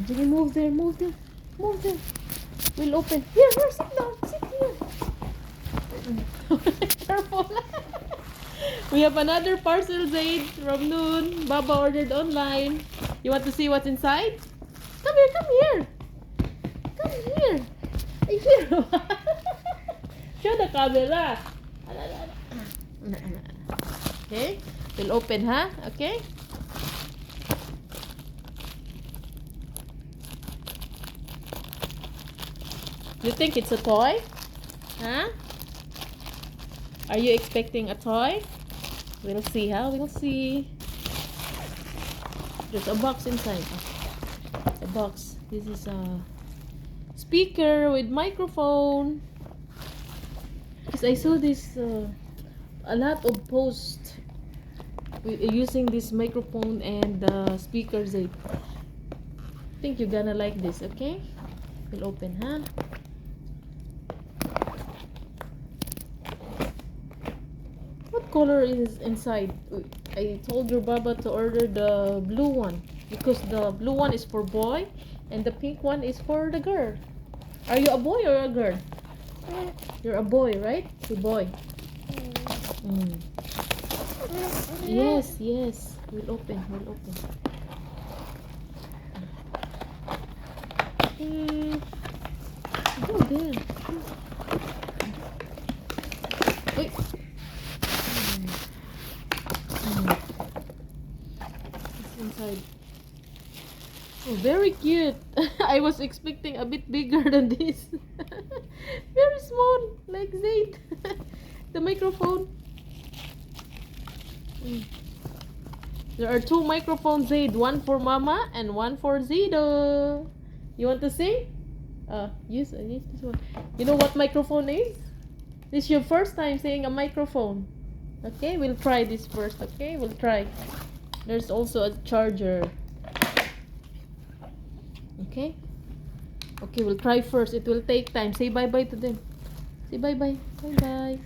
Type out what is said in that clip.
Jimmy, move there, move there, move there. We'll open. Here, sit down, sit here. Careful. We have another parcel, Zaid, from Noon. Baba ordered online. You want to see what's inside? Come here, come here. Come here. Here. Show the camera. Okay, we'll open, huh? Okay. You think it's a toy? Huh? Are you expecting a toy? We'll see, huh? We'll see. There's a box inside. A box. This is a speaker with microphone. Because I saw this a lot of posts using this microphone and speakers. I think you're gonna like this. Okay, we'll open, huh? What color is inside? I told your Baba to order the blue one because the blue one is for boy and the pink one is for the girl. Are you a boy or a girl? You're a boy, right? A boy. Yes, yes. We'll open. We'll open. Go there. Wait. It's inside. Oh, very cute. I was expecting a bit bigger than this. Very small, like Zaid. The microphone. There are two microphones, Zaid. One for Mama and one for Zido. You want to sing? Use this one. You know what microphone is? This is your first time saying a microphone. Okay, we'll try this first. Okay, we'll try. There's also a charger. Okay. Okay, we'll try first. It will take time. Say bye-bye to them. Say bye-bye. Bye-bye.